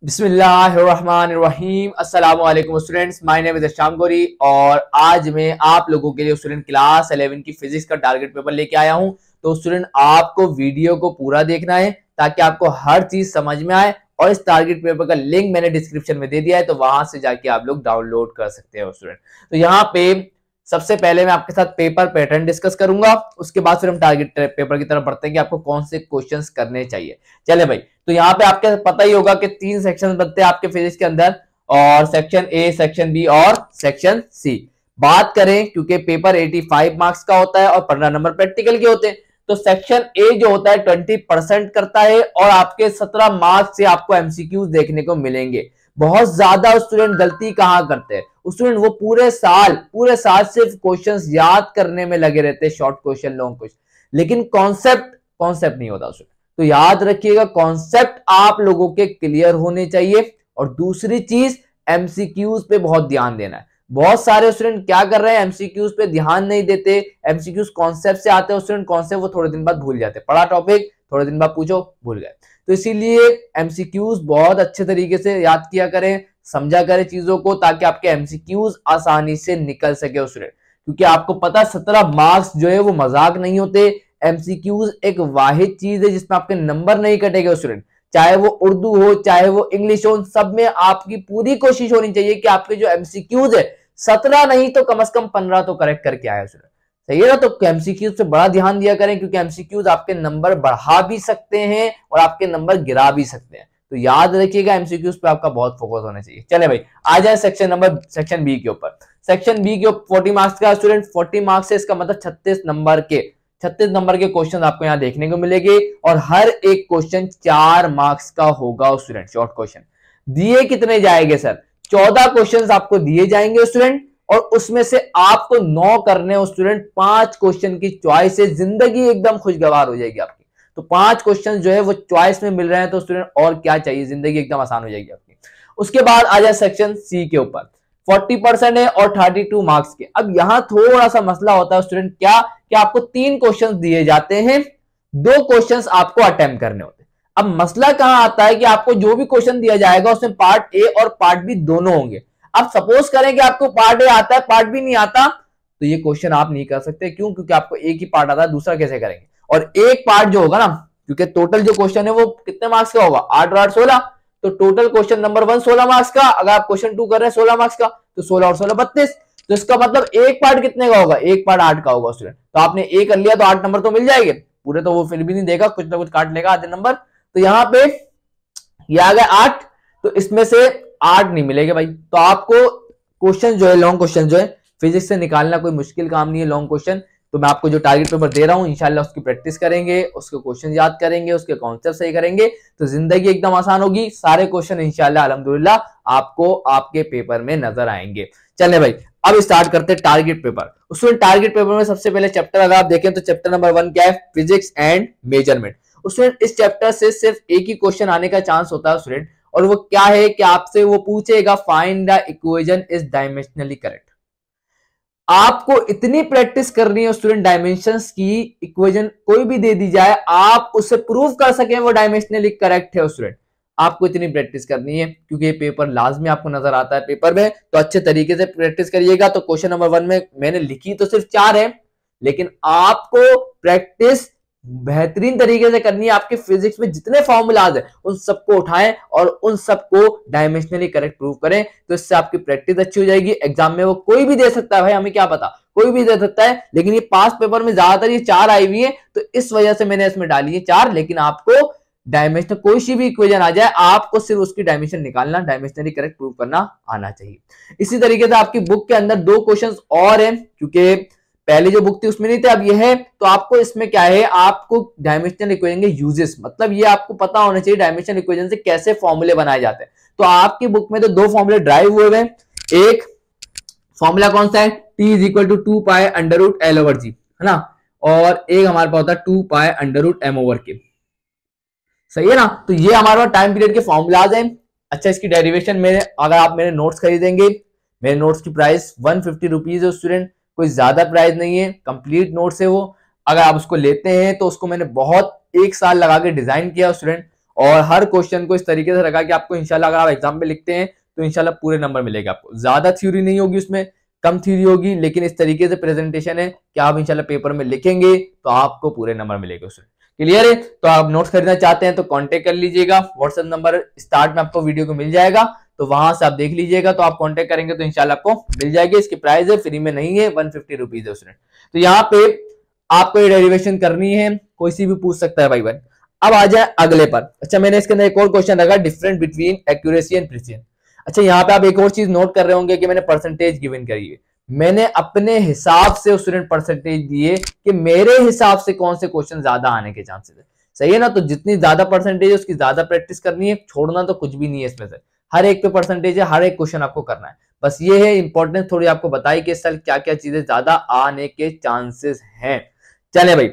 बिस्मिल्लाहिर्रहमानिर्रहीम। अस्सलाम वालेकुम स्टूडेंट्स, माय नेम इज शाम गोरी और आज मैं आप लोगों के लिए स्टूडेंट क्लास 11 की फिजिक्स का टारगेट पेपर लेके आया हूं। तो स्टूडेंट आपको वीडियो को पूरा देखना है ताकि आपको हर चीज समझ में आए और इस टारगेट पेपर का लिंक मैंने डिस्क्रिप्शन में दे दिया है, तो वहां से जाके आप लोग डाउनलोड कर सकते हो स्टूडेंट। तो यहाँ पे सबसे पहले मैं आपके साथ पेपर पैटर्न डिस्कस करूंगा, उसके बाद फिर हम टारगेट पेपर की तरफ बढ़ते हैं कि आपको कौन से क्वेश्चंस करने चाहिए। चले भाई, तो यहाँ पे आपके पता ही होगा कि 3 सेक्शन बनते हैं आपके फिजिक्स के अंदर, और सेक्शन ए, सेक्शन बी और सेक्शन सी। बात करें क्योंकि पेपर 85 मार्क्स का होता है और 15 नंबर प्रैक्टिकल के होते हैं, तो सेक्शन ए जो होता है 20% करता है और आपके 17 मार्क्स से आपको एमसीक्यूज देखने को मिलेंगे। बहुत ज्यादा स्टूडेंट गलती कहां करते हैं, स्टूडेंट वो पूरे साल सिर्फ क्वेश्चंस याद करने में लगे रहते हैं, शॉर्ट क्वेश्चन, लॉन्ग क्वेश्चन, लेकिन कॉन्सेप्ट नहीं होता स्टूडेंट। तो याद रखिएगा, कॉन्सेप्ट आप लोगों के क्लियर होने चाहिए। और दूसरी चीज, एमसीक्यूज पे बहुत ध्यान देना है। बहुत सारे स्टूडेंट क्या कर रहे हैं, एमसीक्यूज पे ध्यान नहीं देते। एमसीक्यूज कॉन्सेप्ट से आते हैं स्टूडेंट, कॉन्सेप्ट वो थोड़े दिन बाद भूल जाते हैं, पढ़ा टॉपिक थोड़े दिन बाद पूछो भूल गए। तो इसीलिए एमसीक्यूज बहुत अच्छे तरीके से याद किया करें, समझा करें चीजों को, ताकि आपके एमसीक्यूज आसानी से निकल सके स्टूडेंट। क्योंकि आपको पता 17 मार्क्स जो है वो मजाक नहीं होते। एमसीक्यूज एक वाहिद चीज है जिसमें आपके नंबर नहीं कटेंगे स्टूडेंट, चाहे वो उर्दू हो चाहे वो इंग्लिश हो, सब में आपकी पूरी कोशिश होनी चाहिए कि आपके जो एमसीक्यूज है 17 नहीं तो कम से कम 15 तो करेक्ट करके आए स्टूडेंट। सही है ना? तो एमसीक्यूज पे बड़ा ध्यान दिया करें, क्योंकि एमसीक्यूज आपके नंबर बढ़ा भी सकते हैं और आपके नंबर गिरा भी सकते हैं। तो याद रखिएगा, एमसीक्यूज पे आपका बहुत फोकस होना चाहिए। चले भाई, आ जाए सेक्शन बी के ऊपर। सेक्शन बी के 40 मार्क्स का स्टूडेंट, 40 मार्क्स से इसका मतलब 36 नंबर के क्वेश्चन आपको यहाँ देखने को मिलेंगे और हर एक क्वेश्चन 4 मार्क्स का होगा स्टूडेंट। शॉर्ट क्वेश्चन दिए कितने जाएंगे सर? 14 क्वेश्चन आपको दिए जाएंगे स्टूडेंट, और उसमें से आपको 9 करने हो स्टूडेंट। 5 क्वेश्चन की चॉइस है, जिंदगी एकदम खुशगवार हो जाएगी आपकी। तो 5 क्वेश्चन जो है वो चॉइस में मिल रहे हैं, तो स्टूडेंट और क्या चाहिए, जिंदगी एकदम आसान हो जाएगी आपकी। उसके बाद आ जाए सेक्शन सी के ऊपर, 40% है और 32 मार्क्स के। अब यहां थोड़ा सा मसला होता है स्टूडेंट, क्या कि आपको 3 क्वेश्चंस दिए जाते हैं, 2 क्वेश्चंस आपको अटेम्प्ट करने होते हैं। अब मसला कहां आता है कि आपको जो भी क्वेश्चन दिया जाएगा उसमें पार्ट ए और पार्ट बी दोनों होंगे। अब सपोज करें कि आपको पार्ट ए आता है, पार्ट बी नहीं आता, तो ये क्वेश्चन आप नहीं कर सकते। क्यों? क्योंकि आपको एक ही पार्ट आता है, दूसरा कैसे करेंगे? और एक पार्ट जो होगा ना, क्योंकि टोटल जो क्वेश्चन है वो कितने मार्क्स का होगा, 8 और 8 16, तो टोटल क्वेश्चन नंबर 1 16 मार्क्स का, अगर आप क्वेश्चन 2 कर रहे हैं 16 मार्क्स का, तो 16 और 16 32। तो इसका मतलब एक पार्ट कितने का होगा, एक पार्ट 8 का होगा स्टूडेंट। तो आपने ए कर लिया तो 8 नंबर तो मिल जाएंगे पूरे, तो वो फिर भी नहीं देगा, कुछ ना कुछ काट लेगा आधे नंबर। तो यहाँ पे ये आ गया 8, तो इसमें से 8 नहीं मिलेगा भाई। तो आपको क्वेश्चन जो है, लॉन्ग क्वेश्चन जो है फिजिक्स से निकालना कोई मुश्किल काम नहीं है, लॉन्ग क्वेश्चन। तो मैं आपको जो टारगेट पेपर दे रहा हूं, इंशाल्लाह उसकी प्रैक्टिस करेंगे, उसके क्वेश्चन याद करेंगे, उसके कॉन्सेप्ट सही करेंगे, तो जिंदगी एकदम आसान होगी। सारे क्वेश्चन इंशाल्लाह अल्हम्दुलिल्लाह आपको आपके पेपर में नजर आएंगे। चले भाई, अब स्टार्ट करते हैं टारगेट पेपर। उसमें टारगेट पेपर में सबसे पहले चैप्टर अगर आप देखें तो चैप्टर नंबर 1 क्या है, फिजिक्स एंड मेजरमेंट। उसमें इस चैप्टर से सिर्फ एक ही क्वेश्चन आने का चांस होता है स्टूडेंट, और वो क्या है कि आपसे वो पूछेगा find the equation is dimensionally correct. आपको इतनी प्रैक्टिस करनी है स्टूडेंट, डायमेंशंस की इक्वेशन कोई भी दे दी जाए, आप उससे प्रूव कर सके वो डायमेंशनली करेक्ट है स्टूडेंट। आपको इतनी प्रैक्टिस करनी है, क्योंकि ये पेपर लाजमी आपको नजर आता है पेपर में, तो अच्छे तरीके से प्रैक्टिस करिएगा। तो क्वेश्चन नंबर 1 में मैंने लिखी तो सिर्फ 4 है, लेकिन आपको प्रैक्टिस बेहतरीन तरीके से करनी है। आपके फिजिक्स में जितने फॉर्मूलाज है उन सबको उठाएं और उन सबको डायमेंशनली करेक्ट प्रूव करें, तो इससे आपकी प्रैक्टिस अच्छी हो जाएगी। एग्जाम में वो कोई भी दे सकता है भाई, हमें क्या पता, कोई भी दे सकता है, लेकिन ये पास पेपर में ज्यादातर ये 4 आई हुई है, तो इस वजह से मैंने इसमें डाली है 4। लेकिन आपको डायमेंशन कोई सी भी इक्वेशन आ जाए, आपको सिर्फ उसकी डायमेंशन निकालना, डायमेंशनली करेक्ट प्रूव करना आना चाहिए। इसी तरीके से आपकी बुक के अंदर 2 क्वेश्चन और हैं, क्योंकि पहले जो बुक थी उसमें नहीं थे, अब ये है। तो आपको इसमें क्या है, आपको डायमेंशनल इक्वेशन के यूजेस, मतलब ये आपको पता होना चाहिए डायमेंशनल इक्वेशन से कैसे फॉर्मूले बनाए जाते हैं। तो आपकी बुक में तो 2 फॉर्मूले ड्राइव हुए हैं। एक फॉर्मूला कौन सा है, T is equal to 2 pi under root L over G, है ना, और एक हमारे पास होता है 2 pi under root M over K। सही है ना? तो ये हमारे पास टाइम पीरियड के फॉर्मूलाज हैं। अच्छा, इसकी डेरिवेशन में अगर आप मेरे नोट्स खरीदेंगे, मेरे नोट्स की प्राइस 150 रुपीज है स्टूडेंट, कोई ज्यादा प्राइस नहीं है, कंप्लीट नोट्स है वो। अगर आप उसको लेते हैं तो उसको मैंने बहुत 1 साल लगा के डिजाइन किया स्टूडेंट, और हर क्वेश्चन को इस तरीके से रखा कि आपको इंशाल्लाह अगर आप एग्जाम में लिखते हैं तो इंशाल्लाह पूरे नंबर मिलेगा आपको। ज्यादा थ्योरी नहीं होगी उसमें, कम थ्योरी होगी, लेकिन इस तरीके से प्रेजेंटेशन है कि आप इंशाल्लाह पेपर में लिखेंगे तो आपको पूरे नंबर मिलेंगे उसमें। क्लियर है? तो आप नोट्स खरीदना चाहते हैं तो कांटेक्ट कर लीजिएगा, व्हाट्सएप नंबर स्टार्ट में आपको वीडियो को मिल जाएगा, तो वहां से आप देख लीजिएगा, तो आप कांटेक्ट करेंगे तो इंशाल्लाह आपको मिल जाएगी। इसकी प्राइस है, फ्री में नहीं है, 150 रुपीज है स्टूडेंट। तो यहाँ पे आपको ये डेरिवेशन करनी है, कोई सी भी पूछ सकता है भाई बहन। अब आ जाए अगले पर। अच्छा, मैंने इसके अंदर एक और क्वेश्चन रखा, difference between accuracy and precision. अच्छा, यहाँ पे आप एक और चीज नोट कर रहे होंगे कि मैंने परसेंटेज गिवन करी है। मैंने अपने हिसाब से स्टूडेंट परसेंटेज दिए कि मेरे हिसाब से कौन से क्वेश्चन ज्यादा आने के चांसेस है। सही है ना? तो जितनी ज्यादा परसेंटेज है उसकी ज्यादा प्रैक्टिस करनी है, छोड़ना तो कुछ भी नहीं है इसमें से। हर एक पे परसेंटेज है, हर एक क्वेश्चन आपको करना है। बस ये है इंपॉर्टेंस थोड़ी आपको बताई कि इस साल क्या क्या चीजें ज्यादा आने के चांसेस हैं। चले भाई,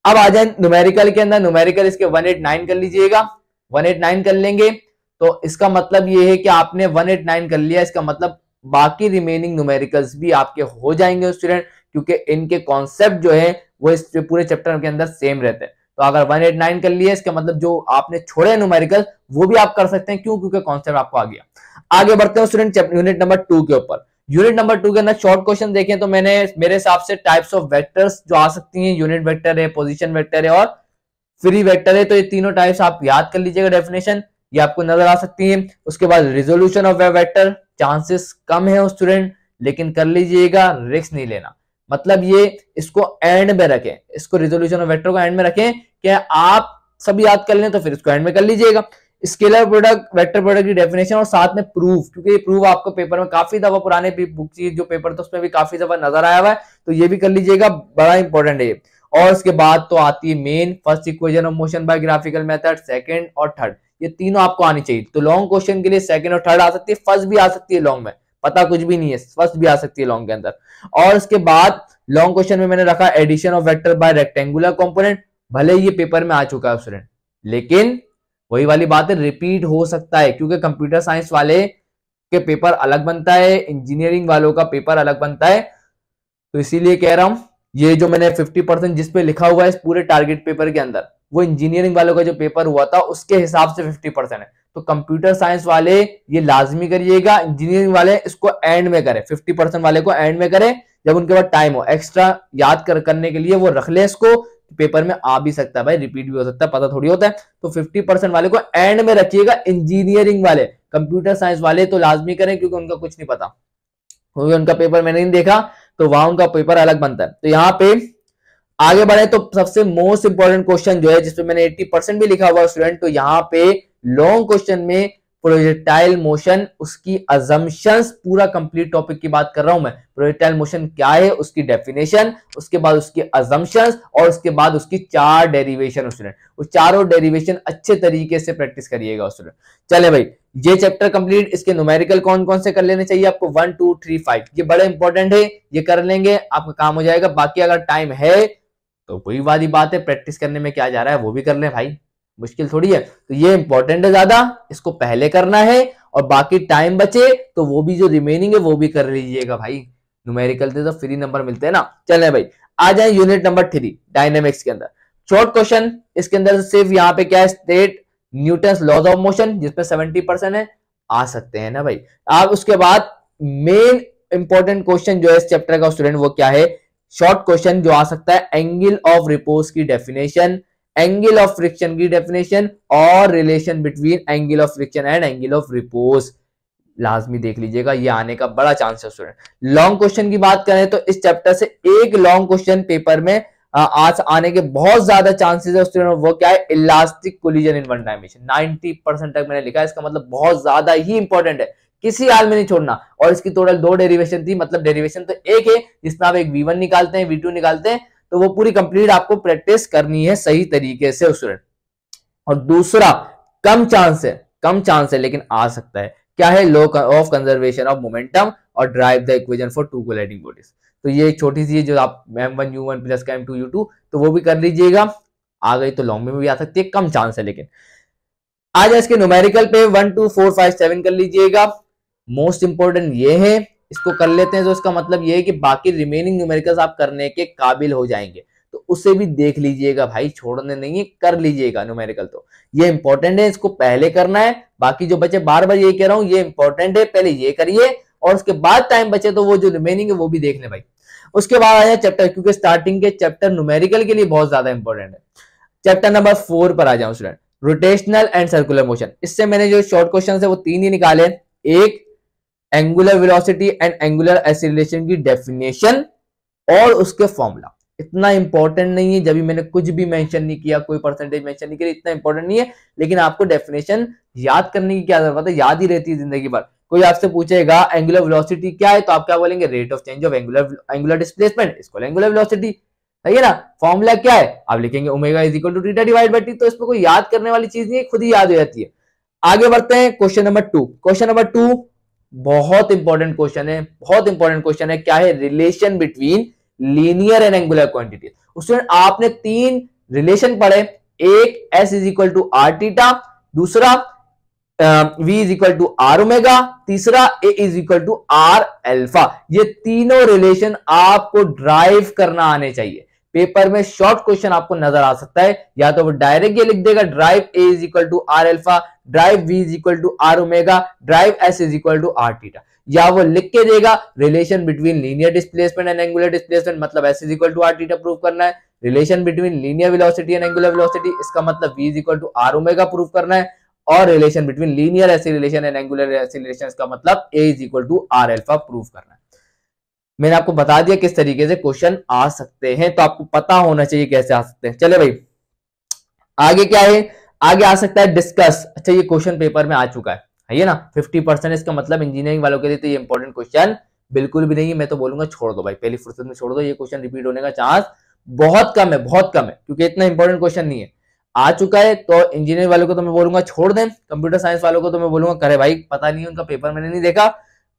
अब आ जाए न्यूमेरिकल के अंदर। न्यूमेरिकल इसके 189 कर लीजिएगा। 189 कर लेंगे तो इसका मतलब ये है कि आपने 189 कर लिया, इसका मतलब बाकी रिमेनिंग न्यूमेरिकल्स भी आपके हो जाएंगे स्टूडेंट, क्योंकि इनके कॉन्सेप्ट जो है वो इस पूरे चैप्टर के अंदर सेम रहते हैं। तो अगर 189 कर लिया, इसका मतलब जो आपने छोड़े न्यूमेरिकल वो भी आप कर सकते हैं। क्यों? क्योंकि कॉन्सेप्ट आपको आ गया। आगे बढ़ते हैं स्टूडेंट यूनिट नंबर 2 के ऊपर। यूनिट नंबर 2 के अंदर शॉर्ट क्वेश्चन देखें तो मैंने मेरे हिसाब से टाइप्स ऑफ वेक्टर्स जो आ सकती हैं, यूनिट वेक्टर है, पोजीशन वेक्टर है और फ्री वेक्टर है, तो ये तीनों टाइप्स आप याद कर लीजिएगा। डेफिनेशन ये आपको नजर आ सकती है। उसके बाद रिजोल्यूशन ऑफ वेक्टर, चांसेस कम है स्टूडेंट, लेकिन कर लीजिएगा, रिस्क नहीं लेना। मतलब ये इसको एंड में रखें, इसको रिजोल्यूशन ऑफ वेक्टर को एंड में रखें कि आप सब याद कर लें तो फिर इसको एंड में कर लीजिएगा। स्केलर प्रोडक्ट, वेक्टर प्रोडक्ट की डेफिनेशन और साथ में प्रूफ, क्योंकि ये प्रूफ आपको पेपर में काफी दफा, पुराने बुक जो पेपर था उसमें भी काफी दफा नजर आया हुआ है, तो ये भी कर लीजिएगा, बड़ा इंपॉर्टेंट है। और उसके बाद तो आती है main first equation of motion by graphical method, second और थर्ड, ये तीनों आपको आनी चाहिए। तो लॉन्ग क्वेश्चन के लिए सेकंड और थर्ड आ सकती है, फर्स्ट भी आ सकती है लॉन्ग में, पता कुछ भी नहीं है, फर्स्ट भी आ सकती है लॉन्ग के अंदर। और उसके बाद लॉन्ग क्वेश्चन में मैंने रखा addition of vector by rectangular component. भले ये पेपर में आ चुका है स्टूडेंट, लेकिन वही वाली बात है, रिपीट हो सकता है, क्योंकि कंप्यूटर साइंस वाले के पेपर अलग बनता है, इंजीनियरिंग वालों का पेपर अलग बनता है। तो इसीलिए कह रहा हूं, ये जो मैंने 50% जिसपे लिखा हुआ है इस पूरे टारगेट पेपर के अंदर, वो इंजीनियरिंग वालों का जो पेपर हुआ था उसके हिसाब से 50% है। तो कंप्यूटर साइंस वाले ये लाजमी करिएगा, इंजीनियरिंग वाले इसको एंड में करें, 50% वाले को एंड में करें, जब उनके पास टाइम हो एक्स्ट्रा याद करने के लिए वो रख ले इसको। पेपर में आ भी सकता है भाई, रिपीट भी हो सकता है, पता थोड़ी होता है। तो 50% वाले को एंड में रखिएगा। इंजीनियरिंग वाले, कंप्यूटर साइंस वाले तो लाजमी करें, क्योंकि उनका कुछ नहीं पता, क्योंकि उनका पेपर मैंने नहीं देखा, तो वहां उनका पेपर अलग बनता है। तो यहाँ पे आगे बढ़े तो सबसे मोस्ट इंपॉर्टेंट क्वेश्चन जो है, जिसमें मैंने 80% भी लिखा हुआ स्टूडेंट, तो यहाँ पे लॉन्ग क्वेश्चन में प्रोजेक्टाइल मोशन, उसकी अजम्पशंस, पूरा कंप्लीट टॉपिक की बात कर रहा हूं मैं। प्रोजेक्टाइल मोशन क्या है, उसकी डेफिनेशन, उसके बाद उसकी अजम्पशंस और उसके बाद उसकी 4 डेरिवेशन स्टूडेंट। वो चारों डेरिवेशन अच्छे तरीके से प्रैक्टिस करिएगा स्टूडेंट। चले भाई, ये चैप्टर कंप्लीट। इसके न्यूमेरिकल कौन कौन से कर लेने चाहिए आपको, 1 2 3 5, ये बड़े इंपॉर्टेंट है, ये कर लेंगे आपका काम हो जाएगा। बाकी अगर टाइम है तो वही वाली बात है, प्रैक्टिस करने में क्या जा रहा है, वो भी कर लें भाई, मुश्किल थोड़ी है। तो ये इंपॉर्टेंट है ज्यादा, इसको पहले करना है, और बाकी टाइम बचे तो वो भी जो रिमेनिंग है वो भी कर लीजिएगा भाई। न्यूमेरिकल से तो फ्री नंबर मिलते हैं ना। चले भाई, आ जाए यूनिट नंबर 3 डायनेमिक्स के अंदर। शॉर्ट क्वेश्चन इसके अंदर सिर्फ यहाँ पे क्या है, state Newton's laws of motion, जिसपे 70% है, आ सकते हैं ना भाई आप। उसके बाद मेन इंपॉर्टेंट क्वेश्चन जो है इस चैप्टर का स्टूडेंट, वो क्या है, शॉर्ट क्वेश्चन जो आ सकता है, एंगल ऑफ रिपोज की डेफिनेशन, एंगल ऑफ फ्रिक्शन की डेफिनेशन और relation between angle of friction and angle of repose, लाजमी देख लीजिएगा, ये आने का बड़ा चांस है स्टूडेंट। लॉन्ग क्वेश्चन की बात करें तो इस चैप्टर से एक लॉन्ग क्वेश्चन पेपर में आज आने के बहुत ज्यादा चांसेस है स्टूडेंट। वो क्या है, elastic collision in one dimension, 90% तक मैंने लिखा है, इसका मतलब बहुत ज्यादा ही इंपॉर्टेंट है, किसी हाल में नहीं छोड़ना। और इसकी टोटल 2 डेरिवेशन थी, मतलब डेरिवेशन तो एक है, जिसमें आप एक V1 निकालते हैं, V2 निकालते हैं, तो वो पूरी कंप्लीट आपको प्रैक्टिस करनी है सही तरीके से स्टूडेंट। और दूसरा कम चांस है लेकिन आ सकता है, क्या है, law of conservation of momentum और derive the equation for 2 colliding bodies. तो ये छोटी सी जो आप m1u1 प्लस का m2u2, तो वो भी कर लीजिएगा। आ गई तो लॉन्ग में भी आ सकती है, कम चांस है लेकिन। आ जाए इसके न्यूमेरिकल पे 1 2 4 5 7 कर लीजिएगा। मोस्ट इंपोर्टेंट ये है, इसको कर लेते हैं तो इसका मतलब ये है कि बाकी रिमेनिंग न्यूमेरिकल्स आप करने के काबिल हो जाएंगे। तो उसे भी देख लीजिएगा भाई, छोड़ने नहीं है, कर लीजिएगा न्यूमेरिकल। तो ये इंपॉर्टेंट है, इसको पहले करना है। बाकी जो बचे बार बार ये कह रहा हूं, ये इंपॉर्टेंट है, पहले ये करिए और उसके बाद टाइम बचे तो वो जो रिमेनिंग है वो भी देख ले भाई। उसके बाद आया चैप्टर, क्योंकि स्टार्टिंग के चैप्टर न्यूमेरिकल के लिए बहुत ज्यादा इंपॉर्टेंट है। चैप्टर नंबर 4 पर आ जाऊं student, rotational and circular motion. इससे मैंने जो शॉर्ट क्वेश्चन है वो 3 ही निकाले। एक, angular velocity and angular acceleration की डेफिनेशन और उसके फॉर्मूला। इतना इंपॉर्टेंट नहीं है, जब भी मैंने कुछ भी मेंशन नहीं किया, कोई परसेंटेज मेंशन नहीं किया, इतना इंपॉर्टेंट नहीं है, लेकिन आपको डेफिनेशन याद करने की क्या जरूरत है, याद ही रहती है जिंदगी भर। कोई आपसे पूछेगा एंगुलर वेलोसिटी क्या है, तो आप क्या बोलेंगे, rate of change of angular displacement, इसको एंगुलर वेलोसिटी, सही है ना। फॉर्मूला क्या है, आप लिखेंगे omega is equal to theta divide by T. तो इसमें कोई याद करने वाली चीज नहीं है, खुद ही याद हो जाती है। आगे बढ़ते हैं क्वेश्चन नंबर 2। क्वेश्चन नंबर 2 बहुत इंपॉर्टेंट क्वेश्चन है, बहुत इंपॉर्टेंट क्वेश्चन है। क्या है, relation between linear and angular quantity. उसमें आपने 3 रिलेशन पढ़े, एक S is equal to R theta, दूसरा v is equal to R omega, तीसरा a is equal to R alpha. ये तीनों रिलेशन आपको ड्राइव करना आने चाहिए। पेपर में शॉर्ट क्वेश्चन आपको नजर आ सकता है, या तो वो डायरेक्ट ये लिख देगा derive a is equal to R alpha, derive v is equal to R omega, derive s is equal to R theta, या वो लिख के देगा relation between linear displacement and angular displacement, मतलब s is equal to R theta prove करना है। Relation between linear velocity and angular velocity, इसका मतलब v is equal to R omega prove करना है। और relation between linear acceleration and angular acceleration, इसका मतलब a is equal to R alpha prove करना है। मैंने आपको बता दिया किस तरीके से क्वेश्चन आ सकते हैं, तो आपको पता होना चाहिए कैसे आ सकते हैं। चले भाई, आगे क्या है, आगे आ सकता है डिस्कस। अच्छा, ये क्वेश्चन पेपर में आ चुका है ना, 50%। इसका मतलब इंजीनियरिंग वालों के लिए तो ये इंपॉर्टेंट क्वेश्चन बिल्कुल भी नहीं है। मैं तो बोलूंगा छोड़ दो भाई, पहली फुर्सत में छोड़ दो, ये क्वेश्चन रिपीट होने का चांस बहुत कम है, बहुत कम है, क्योंकि इतना इंपॉर्टेंट क्वेश्चन नहीं है। आ चुका है तो इंजीनियर वालों को तो मैं बोलूंगा छोड़ दें, कंप्यूटर साइंस वालों को तो मैं बोलूंगा करे भाई, पता नहीं उनका पेपर मैंने नहीं देखा,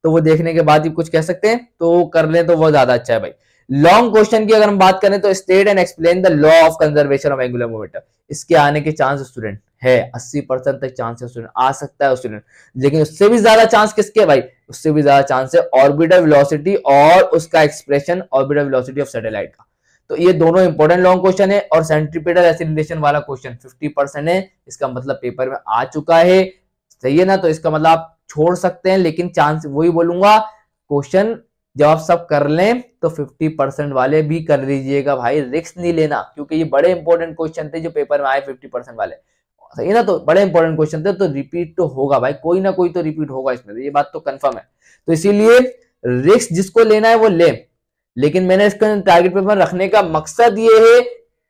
तो वो देखने के बाद ही कुछ कह सकते हैं, तो कर लें तो वो ज्यादा अच्छा है भाई। लॉन्ग क्वेश्चन की अगर हम बात करें तो state and explain the law of conservation of angular momentum, इसके आने के चांस स्टूडेंट है 80% तक चांस है स्टूडेंट, आ सकता है स्टूडेंट। लेकिन उससे भी ज्यादा चांस किसके भाई, उससे भी ज्यादा चांस है ऑर्बिटल वेलोसिटी और उसका expression orbital velocity of satellite का। तो ये दोनों इंपॉर्टेंट लॉन्ग क्वेश्चन है, और सेंट्रीपिटल एक्सीलरेशन वाला क्वेश्चन 50% है, इसका मतलब पेपर में आ चुका है, सही है ना। तो इसका मतलब आप छोड़ सकते हैं, लेकिन चांस वही बोलूंगा, क्वेश्चन जब आप सब कर लें तो 50% वाले भी कर लीजिएगा भाई, रिस्क नहीं लेना, क्योंकि ये बड़े इंपॉर्टेंट क्वेश्चन थे जो पेपर में आए 50% वाले, सही है ना। तो बड़े इंपॉर्टेंट क्वेश्चन थे, तो रिपीट तो होगा भाई, कोई ना कोई तो रिपीट होगा इसमें, ये बात तो कंफर्म है। तो इसीलिए रिस्क जिसको लेना है वो ले, लेकिन मैंने इसका टारगेट पेपर रखने का मकसद ये है,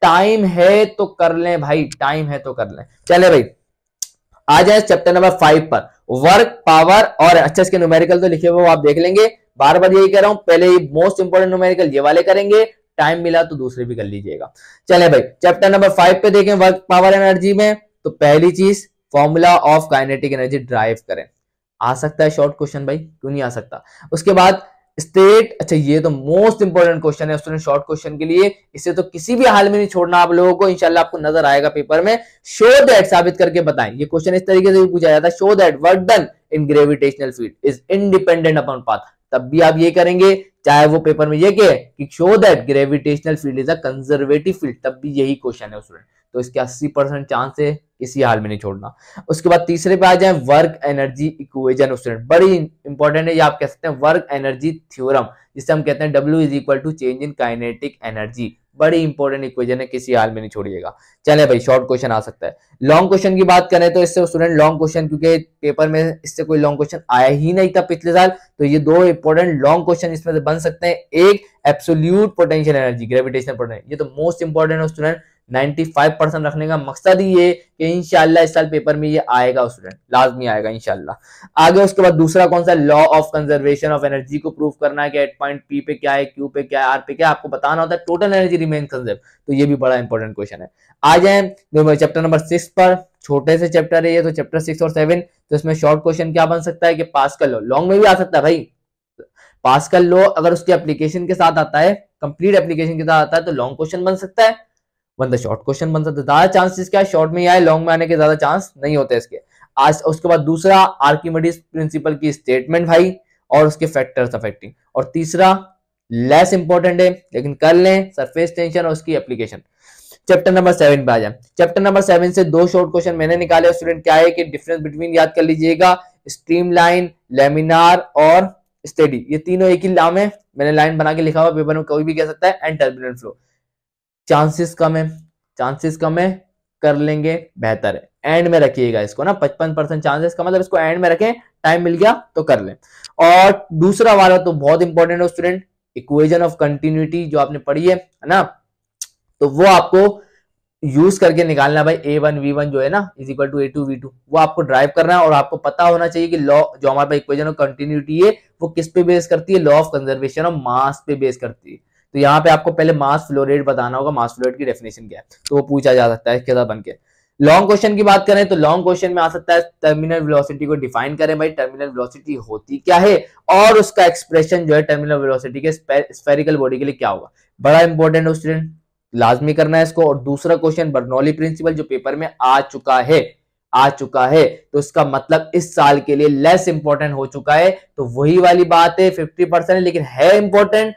टाइम है तो कर लें भाई, टाइम है तो कर लें। चले भाई, आ जाए चैप्टर नंबर 5 पर, वर्क पावर और अच्छा, इसके न्यूमेरिकल तो लिखे हुए आप देख लेंगे, बार बार यही कह रहा हूं, पहले ये मोस्ट इंपोर्टेंट न्यूमेरिकल ये वाले करेंगे, टाइम मिला तो दूसरे भी कर लीजिएगा। चले भाई, चैप्टर नंबर 5 पे देखें, वर्क पावर एनर्जी में, तो पहली चीज formula of kinetic energy drive करें। आ सकता है शॉर्ट क्वेश्चन भाई, क्यों नहीं आ सकता। उसके बाद स्टेट, अच्छा ये तो मोस्ट इंपोर्टेंट क्वेश्चन है स्टूडेंट शॉर्ट क्वेश्चन के लिए, इसे तो किसी भी हाल में नहीं छोड़ना आप लोगों को, इंशाल्लाह आपको नजर आएगा पेपर में। शो दैट, साबित करके बताएं, ये क्वेश्चन इस तरीके से भी पूछा जाता है, show that work done in gravitational field is independent upon path, तब भी आप ये करेंगे, चाहे वो पेपर में ये कहे कि show that gravitational field is a conservative field, तब भी यही क्वेश्चन है स्टूडेंट। तो इसके 80% चांस है, किसी हाल में नहीं छोड़ना। उसके बाद तीसरे पे आ जाए, वर्क एनर्जी इक्वेशन स्टूडेंट, बड़ी इंपॉर्टेंट है, ये आप कह सकते हैं वर्क एनर्जी थ्योरम, जिसे हम कहते हैं W is equal to change in kinetic energy, बड़ी इंपॉर्टेंट इक्वेशन है, किसी हाल में नहीं छोड़िएगा। चले भाई, शॉर्ट क्वेश्चन आ सकता है। लॉन्ग क्वेश्चन की बात करें तो इससे स्टूडेंट लॉन्ग क्वेश्चन, क्योंकि पेपर में इससे कोई लॉन्ग क्वेश्चन आया ही नहीं था पिछले साल, तो ये 2 इंपॉर्टेंट लॉन्ग क्वेश्चन इसमें से बन सकते हैं। एक, absolute potential energy, gravitational potential, ये तो मोस्ट इंपॉर्टेंट है स्टूडेंट, 95% रखने का मकसद ही ये कि इंशाल्लाह इस साल पेपर में ये आएगा स्टूडेंट, लाजमी आएगा इंशाल्लाह। आगे उसके बाद दूसरा कौन सा, law of conservation of energy को प्रूव करना है कि एट पॉइंट पी पे क्या है, क्यू पे क्या है, आर पे क्या है, आपको बताना होता है टोटल एनर्जी रिमेन कंजर्व, तो ये भी बड़ा इंपॉर्टेंट क्वेश्चन है। आ जाए चैप्टर नंबर 6 पर, छोटे से चैप्टर है ये, तो चैप्टर 6 और 7, तो इसमें शॉर्ट क्वेश्चन क्या बन सकता है कि पास्कल लॉ, लॉन्ग में भी आ सकता है भाई, पास्कल लॉ अगर उसकी एप्लीकेशन के साथ आता है, कंप्लीट एप्लीकेशन के साथ आता है, तो लॉन्ग क्वेश्चन बन सकता है, वरना शॉर्ट क्वेश्चन बन सकता है। ज्यादा चांसेस क्या है, शॉर्ट में ही आए, लॉन्ग में आने के ज्यादा चांस नहीं होते इसके। आज उसके बाद दूसरा, आर्किमिडीज प्रिंसिपल की स्टेटमेंट भाई, और उसके फैक्टर्स अफेक्टिंग, और तीसरा लेस इंपॉर्टेंट है, लेकिन कर लें, सरफेस टेंशन और उसकी एप्लीकेशन। चैप्टर नंबर 7 पे आ जाए। चैप्टर नंबर 7 से दो शॉर्ट क्वेश्चन मैंने निकाले स्टूडेंट। क्या है कि डिफरेंस बिटवीन याद कर लीजिएगा, स्ट्रीमलाइन, लेमिनार और स्टेडी, ये तीनों एक ही नाम है, मैंने लाइन बना के लिखा हुआ, पेपर में कोई भी कह सकता है, एंड टर्बुलेंट फ्लो। चांसेस कम है, चांसेस कम है, कर लेंगे बेहतर है। एंड में रखिएगा इसको ना, 55% चांसेस का मतलब इसको एंड में रखें, टाइम मिल गया तो कर लें। और दूसरा वाला तो बहुत इंपॉर्टेंट है स्टूडेंट, इक्वेशन ऑफ कंटिन्यूटी जो आपने पढ़ी है ना, तो वो आपको यूज करके निकालना भाई। A1 V1 जो है ना is equal to A2 V2, वो आपको ड्राइव करना है। और आपको पता होना चाहिए कि लॉ जो हमारे पास इक्वेशन ऑफ कंटिन्यूटी है वो किस पे बेस करती है, law of conservation of mass पे बेस करती है। तो यहाँ पे आपको पहले मास फ्लो रेट बताना होगा, मास फ्लो रेट की डेफिनेशन क्या है, तो वो पूछा जा सकता है इसके साथ बनके। लॉन्ग क्वेश्चन की बात करें तो लॉन्ग क्वेश्चन में आ सकता है टर्मिनल वेलोसिटी को डिफाइन करें भाई, टर्मिनल वेलोसिटी होती क्या है और उसका एक्सप्रेशन जो है टर्मिनल वेलोसिटी के स्फेरिकल बॉडी के लिए क्या होगा। बड़ा इंपॉर्टेंट है स्टूडेंट, लाजमी करना है इसको। और दूसरा क्वेश्चन बर्नौली प्रिंसिपल जो पेपर में आ चुका है, तो इसका मतलब इस साल के लिए लेस इंपॉर्टेंट हो चुका है। तो वही वाली बात है, 50% है लेकिन है इंपॉर्टेंट।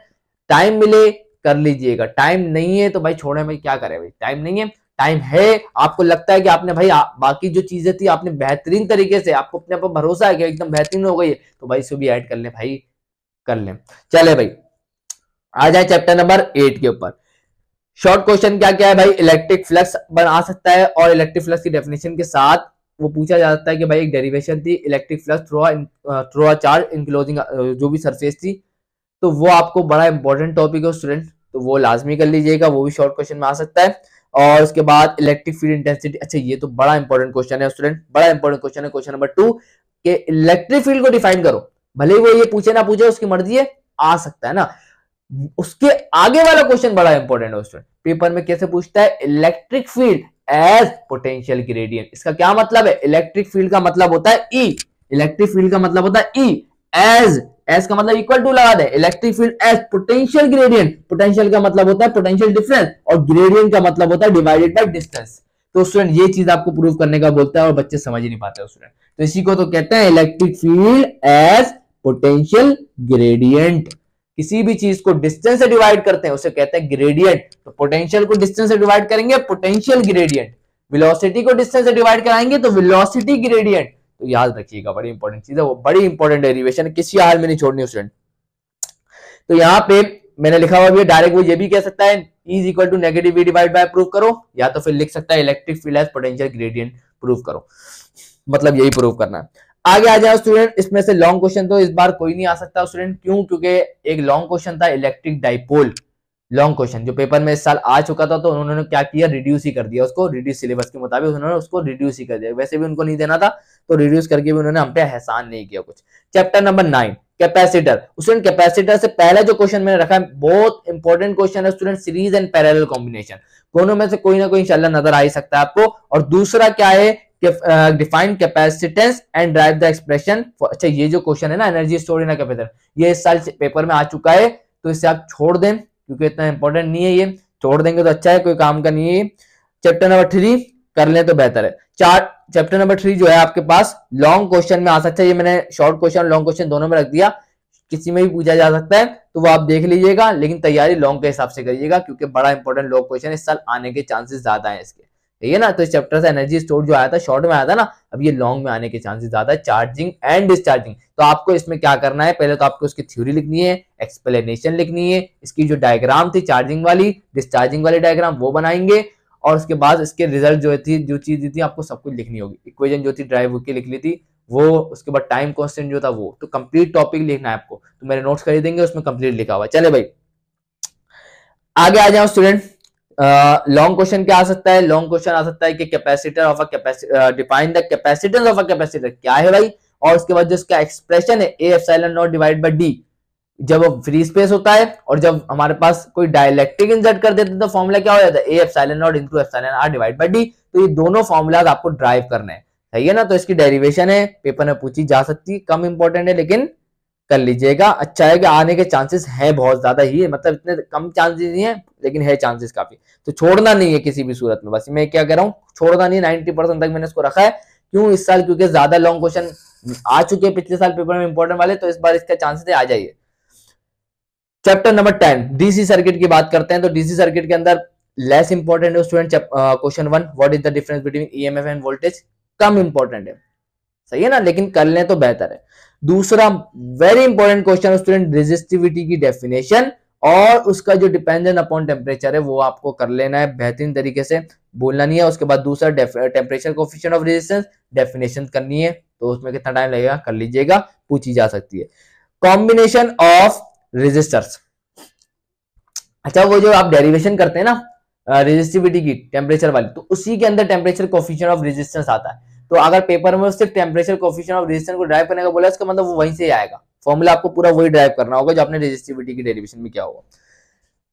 टाइम मिले कर लीजिएगा, टाइम नहीं है तो भाई छोड़े, भाई क्या करें भाई, टाइम नहीं है, टाइम है। आपको लगता है कि आपने भाई बाकी जो चीजें थी आपने बेहतरीन तरीके से, आपको अपने पर भरोसा है कि एकदम बेहतरीन हो गई है, तो भाई इसको भी ऐड कर ले भाई, कर लें। चले भाई आ जाए चैप्टर नंबर 8 के ऊपर। शॉर्ट क्वेश्चन क्या क्या है भाई, इलेक्ट्रिक फ्लक्स बना सकता है और इलेक्ट्रिक फ्लक्स की डेफिनेशन के साथ वो पूछा जा सकता है कि भाई एक डेरिवेशन थी, electric flux through a charge enclosing जो भी सरफेस थी, तो वो आपको बड़ा इंपॉर्टेंट टॉपिक है स्टूडेंट, तो वो लाजमी कर लीजिएगा, वो भी शॉर्ट क्वेश्चन में आ सकता है। और उसके बाद इलेक्ट्रिक फील्ड इंटेंसिटी, अच्छा ये तो बड़ा इंपॉर्टेंट क्वेश्चन है स्टूडेंट, बड़ा इंपॉर्टेंट क्वेश्चन है, क्वेश्चन नंबर 2 के इलेक्ट्रिक फील्ड को डिफाइन करो। भले वो ये पूछे ना पूछे उसकी मर्जी है, आ सकता है ना। उसके आगे वाला क्वेश्चन बड़ा इंपॉर्टेंट है स्टूडेंट, पेपर में कैसे पूछता है, electric field as potential gradient. इसका क्या मतलब है, इलेक्ट्रिक फील्ड का मतलब होता है ई, इलेक्ट्रिक फील्ड का मतलब होता है ई, एज का मतलब इक्वल टू लगा दे, electric field as potential gradient, potential का मतलब होता है पोटेंशियल डिफरेंस और ग्रेडियंट का मतलब होता है डिवाइडेड बाय डिस्टेंस। तो स्टूडेंट ये चीज आपको प्रूव करने का बोलता है और बच्चे समझ ही नहीं पाते स्टूडेंट, तो इसी को तो कहते हैं electric field as potential gradient. किसी भी चीज को डिस्टेंस से डिवाइड करते हैं उसे कहते हैं ग्रेडियंट, तो पोटेंशियल को डिस्टेंस से डिवाइड करेंगे पोटेंशियल ग्रेडियंट, वेलोसिटी को डिस्टेंस से डिवाइड कराएंगे तो वेलोसिटी ग्रेडियंट। तो याद रखिएगा बड़ी इंपॉर्टेंट चीज है, वो बड़ी इंपॉर्टेंट डेरिवेशन है, किसी हाल में नहीं छोड़नी स्टूडेंट। तो यहाँ पे मैंने लिखा हुआ भी है डायरेक्ट, वो ये भी कह सकता है E is equal to negative V divide by prove करो, या तो फिर लिख सकता है electric field as potential gradient prove करो, मतलब यही प्रूव करना है। आगे आ जाओ स्टूडेंट, इसमें से लॉन्ग क्वेश्चन तो इस बार कोई नहीं आ सकता स्टूडेंट, क्यों, क्योंकि एक लॉन्ग क्वेश्चन था इलेक्ट्रिक डाइपोल, लॉन्ग क्वेश्चन जो पेपर में इस साल आ चुका था, तो उन्होंने क्या किया, रिड्यूस ही कर दिया उसको, रिड्यूस सिलेबस के मुताबिक उन्होंने उसको रिड्यूस ही कर दिया, वैसे भी उनको नहीं देना था तो रिड्यूस करके भी उन्होंने हम पे एहसान नहीं किया कुछ। Chapter number 9 capacitor, student capacitor से पहले जो क्वेश्चन मैंने रखा है बहुत इंपॉर्टेंट क्वेश्चन है student, series and parallel combination, दोनों में से कोई ना कोई इंशाल्लाह नजर आ ही सकता है आपको। और दूसरा क्या है, define capacitance and drive the expression. अच्छा ये जो क्वेश्चन है ना एनर्जी स्टोर इन कैपेसिटर, ये इस साल पेपर में आ चुका है, तो इसे आप छोड़ दें क्योंकि इतना इंपॉर्टेंट नहीं है, ये छोड़ देंगे तो अच्छा है, कोई काम का नहीं है। चैप्टर नंबर 3 कर लें तो बेहतर है। चैप्टर नंबर 3 जो है आपके पास लॉन्ग क्वेश्चन में आ सकता है, ये मैंने शॉर्ट क्वेश्चन लॉन्ग क्वेश्चन दोनों में रख दिया, किसी में भी पूछा जा सकता है, तो वो आप देख लीजिएगा, लेकिन तैयारी लॉन्ग के हिसाब से करिएगा क्योंकि बड़ा इंपॉर्टेंट लॉन्ग क्वेश्चन इस साल आने के चांसेस ज्यादा है इसके, ठीक है ना। तो इस चैप्टर से एनर्जी स्टोर जो आया था शॉर्ट में आया था ना, अब ये लॉन्ग में आने के चांसेस ज्यादा है, चार्जिंग एंड डिस्चार्जिंग। तो आपको इसमें क्या करना है, पहले तो आपको इसकी थ्योरी लिखनी है, एक्सप्लेनेशन लिखनी है, इसकी जो डायग्राम थी चार्जिंग वाली डिस्चार्जिंग वाली डायग्राम वो बनाएंगे, और उसके बाद इसके रिजल्ट जो थी जो चीज दी थी आपको सब कुछ लिखनी होगी, इक्वेशन जो थी ड्राइव की लिख ली थी वो, उसके बाद टाइम कांस्टेंट जो था वो, तो कंप्लीट टॉपिक लिखना है आपको, तो मेरे नोट्स कर देंगे उसमें कंप्लीट लिखा हुआ है। चले भाई आगे आ जाओ स्टूडेंट, लॉन्ग क्वेश्चन क्या आ सकता है, लॉन्ग क्वेश्चन आ सकता है कि capacitor of a capacitor, define the capacitance of a capacitor क्या है भाई, और उसके बाद जो इसका एक्सप्रेशन है A epsilon not divide by D, जब फ्री स्पेस होता है और जब हमारे पास कोई डाइलेक्ट्रिक इंसर्ट कर देते हैं तो फॉर्मूला क्या हो जाता है, A epsilon naught into epsilon R divide by D. तो ये दोनों फॉर्मूलाज आपको ड्राइव करने हैं, सही है ना। तो इसकी डेरिवेशन है, पेपर में पूछी जा सकती है, कम इंपॉर्टेंट है लेकिन कर लीजिएगा, अच्छा है कि आने के चांसेस है बहुत ज्यादा ही है, मतलब इतने कम चांसेस नहीं है लेकिन है चांसेस काफी, तो छोड़ना नहीं है किसी भी सूरत में, बस मैं क्या कह रहा हूँ छोड़ना नहीं, 90% तक मैंने इसको रखा है। क्यों, इस साल क्योंकि ज्यादा लॉन्ग क्वेश्चन आ चुके हैं पिछले साल पेपर में इंपॉर्टेंट वाले, तो इस बार इसका चांसेस है आ जाइए। चैप्टर नंबर 10 डीसी सर्किट की बात करते हैं। तो डीसी सर्किट के अंदर लेस इंपॉर्टेंट है student question 1, what is the difference between EMF end voltage, come important है, सही है ना, लेकिन कर लें तो बेहतर है। दूसरा वेरी इंपॉर्टेंट क्वेश्चन है स्टूडेंट, रेजिस्टिविटी की डेफिनेशन और उसका जो डिपेंडेंट अपॉन टेम्परेचर है वो आपको कर लेना है, बेहतरीन तरीके से बोलना नहीं है। उसके बाद दूसरा temperature coefficient of resistance definition करनी है, तो उसमें कितना टाइम लगेगा कर लीजिएगा, पूछी जा सकती है। कॉम्बिनेशन ऑफ रेजिस्टर्स, अच्छा वो जो आप डेरिवेशन करते हैं ना रेजिस्टिविटी की टेम्परेचर वाली, तो उसी के अंदर टेम्परेचर कोएफिशिएंट ऑफ रेजिस्टेंस आता है। तो अगर पेपर में सिर्फ टेम्परेचर कोएफिशिएंट ऑफ रेजिस्टेंस को ड्राइव करने का बोला, इसका मतलब वो वहीं से आएगा, फॉर्मूला आपको पूरा वही ड्राइव करना होगा जो आपने रेजिस्टिविटी की डेरिवेशन में किया होगा।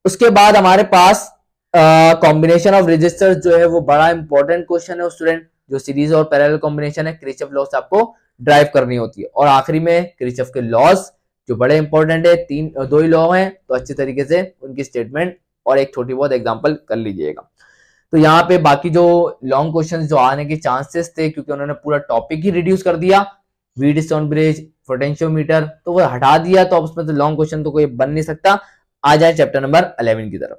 उसके बाद हमारे पास कॉम्बिनेशन ऑफ रेजिस्टर्स जो है वो बड़ा इंपॉर्टेंट क्वेश्चन है स्टूडेंट, जो सीरीज और पैरेलल कॉम्बिनेशन है, किरचॉफ लॉस आपको ड्राइव करनी होती है। और आखिरी में किरचॉफ के लॉस जो बड़े इंपॉर्टेंट है, दो ही लॉ हैं, तो अच्छे तरीके से उनकी स्टेटमेंट और एक छोटी बहुत एग्जांपल कर लीजिएगा। तो यहाँ पे बाकी जो लॉन्ग क्वेश्चन जो आने के चांसेस थे, क्योंकि उन्होंने पूरा टॉपिक ही रिड्यूस कर दिया, व्हीटस्टोन ब्रिज, पोटेंशियोमीटर, तो वो हटा दिया, तो अब उसमें तो लॉन्ग क्वेश्चन तो कोई बन नहीं सकता। आ जाए चैप्टर नंबर 11 की तरफ।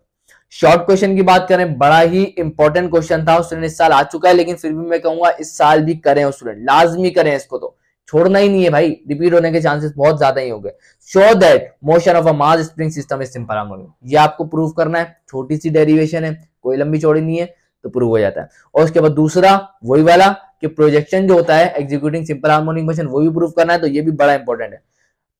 शॉर्ट क्वेश्चन की बात करें, बड़ा ही इंपॉर्टेंट क्वेश्चन था स्टूडेंट, इस साल आ चुका है, लेकिन फिर भी मैं कहूंगा इस साल भी करें स्टूडेंट, लाजमी करें इसको, तो छोड़ना ही नहीं है भाई, रिपीट होने के चांसेस बहुत ज्यादा ही हो गए। Show that motion of a mass spring system is simple harmonic, ये आपको प्रूव करना है, छोटी सी डेरिवेशन है, कोई लंबी चौड़ी नहीं है, तो प्रूव हो जाता है। और उसके बाद दूसरा वही वाला कि प्रोजेक्शन जो होता है एग्जीक्यूटिंग सिंपल हार्मोनिक मोशन, वो भी प्रूव करना है, तो ये भी बड़ा इंपॉर्टेंट है।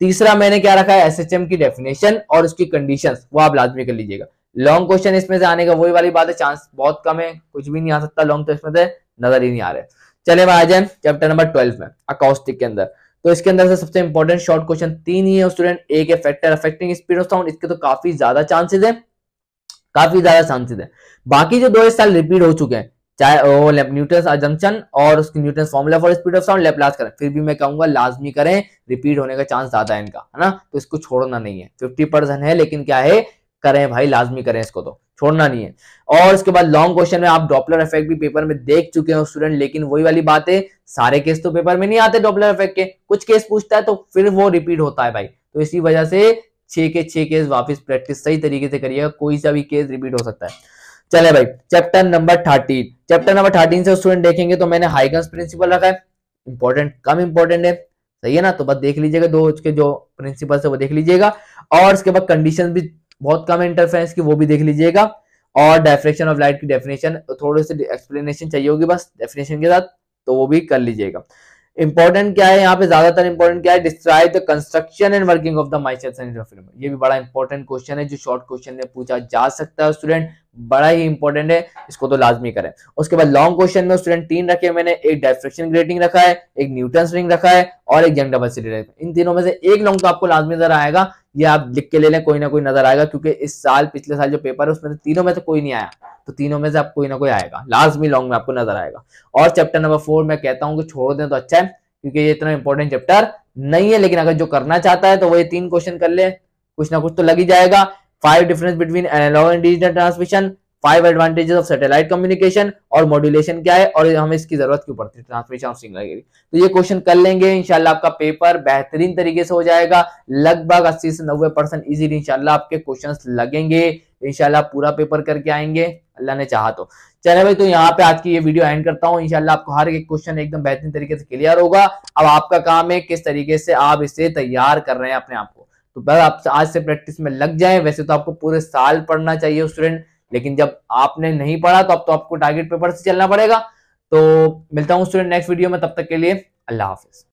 तीसरा मैंने क्या रखा है, एसएचएम की डेफिनेशन और उसकी कंडीशंस, वो आप लाजमी कर लीजिएगा। लॉन्ग क्वेश्चन इसमें से आने का वही वाली बात है, चांस बहुत कम है, कुछ भी नहीं आ सकता लॉन्ग, तो इसमें से नजर ही नहीं आ रहे। चले आ जाए चैप्टर नंबर 12 में, अकाउस्टिक के अंदर। तो इसके अंदर से सबसे इंपॉर्टेंट शॉर्ट क्वेश्चन 3 ही है स्टूडेंट। एक है factor affecting speed of sound, इसके तो काफी ज्यादा चांसेस है, काफी ज्यादा चांसेस है। बाकी जो 2 इस साल रिपीट हो चुके हैं, चाहे वो न्यूटन्स अजम्पशन और उसकी Newton's formula for speed of sound Laplace करें, फिर भी मैं कहूंगा लाजमी करें, रिपीट होने का चांस ज्यादा है इनका, है ना, तो इसको छोड़ना नहीं है। 50% है, लेकिन क्या है, करें भाई, लाजमी करें इसको, तो छोड़ना नहीं है। और उसके बाद लॉन्ग क्वेश्चन में आप डॉपलर इफेक्ट भी पेपर में देख चुके हो स्टूडेंट, लेकिन वही वाली बात है, सारे केस तो पेपर में नहीं आते डॉपलर इफेक्ट के, कुछ केस पूछता है तो फिर वो रिपीट होता है भाई, तो इसी वजह से 6 के 6 केस वापस प्रैक्टिस सही तरीके से करिएगा, कोई सा भी केस रिपीट हो सकता है। चले भाई चैप्टर नंबर 13, चैप्टर नंबर 13 से स्टूडेंट देखेंगे तो मैंने हाइगन्स प्रिंसिपल रखा है, इंपॉर्टेंट कम इंपॉर्टेंट है, सही है ना, तो बस देख लीजिएगा, दो उसके जो प्रिंसिपल है वो देख लीजिएगा। और उसके बाद कंडीशन भी बहुत कम इंटरफेरेंस की, वो भी देख लीजिएगा। और डायफ्रेक्शन ऑफ लाइट की डेफिनेशन, थोड़ी सी एक्सप्लेनेशन चाहिए होगी बस डेफिनेशन के साथ, तो वो भी कर लीजिएगा। इंपॉर्टेंट क्या है यहाँ पे, ज्यादातर इंपॉर्टेंट क्या है, describe the construction and working of the microwave interference, ये भी बड़ा इंपॉर्टेंट क्वेश्चन है जो शॉर्ट क्वेश्चन में पूछा जा सकता है स्टूडेंट, बड़ा ही इंपॉर्टेंट है, इसको तो लाजमी करें। उसके बाद लॉन्ग क्वेश्चन में स्टूडेंट 3 रखे मैंने, एक डायफ्रेक्शन ग्रेटिंग रखा है, एक न्यूटन्स रिंग रखा है और एक यंग डबल सीरीज, इन तीनों में से एक लॉन्ग तो आपको लाजमी नजर आएगा, ये आप लिख के ले लें, कोई ना कोई नजर आएगा, क्योंकि इस साल पिछले साल जो पेपर है उसमें से तीनों में से कोई नहीं आया, तो तीनों में से आप कोई ना कोई आएगा, लाजमी लॉन्ग में आपको नजर आएगा। और चैप्टर नंबर 4 मैं कहता हूं कि छोड़ दें तो अच्छा है, क्योंकि ये इतना इंपॉर्टेंट चैप्टर नहीं है, लेकिन अगर जो करना चाहता है तो वो ये 3 क्वेश्चन कर ले, कुछ ना कुछ तो लग ही जाएगा। 5 difference between analog and digital transmission, 5 advantages of satellite communication, और मॉड्यूलेशन क्या है और हमें इसकी जरूरत क्यों पड़ती है, ट्रांसमिशन ऑफ सिग्नल की, तो ये क्वेश्चन कर लेंगे इंशाल्लाह, आपका पेपर बेहतरीन तरीके से हो जाएगा, लगभग 80 से 90% इजीली इंशाल्लाह आपके क्वेश्चंस लगेंगे, इंशाल्लाह पूरा पेपर करके आएंगे अल्लाह ने चाहा तो। चले भाई, तो यहाँ पे आज की ये वीडियो एंड करता हूँ, इंशाल्लाह आपको हर एक क्वेश्चन एकदम बेहतरीन तरीके से क्लियर होगा। अब आपका काम है किस तरीके से आप इसे तैयार कर रहे हैं अपने आप को, तो बस आप आज से प्रैक्टिस में लग जाएं। वैसे तो आपको पूरे साल पढ़ना चाहिए स्टूडेंट, लेकिन जब आपने नहीं पढ़ा तो अब तो आपको टारगेट पेपर से चलना पड़ेगा। तो मिलता हूँ स्टूडेंट नेक्स्ट वीडियो में, तब तक के लिए अल्लाह हाफिज।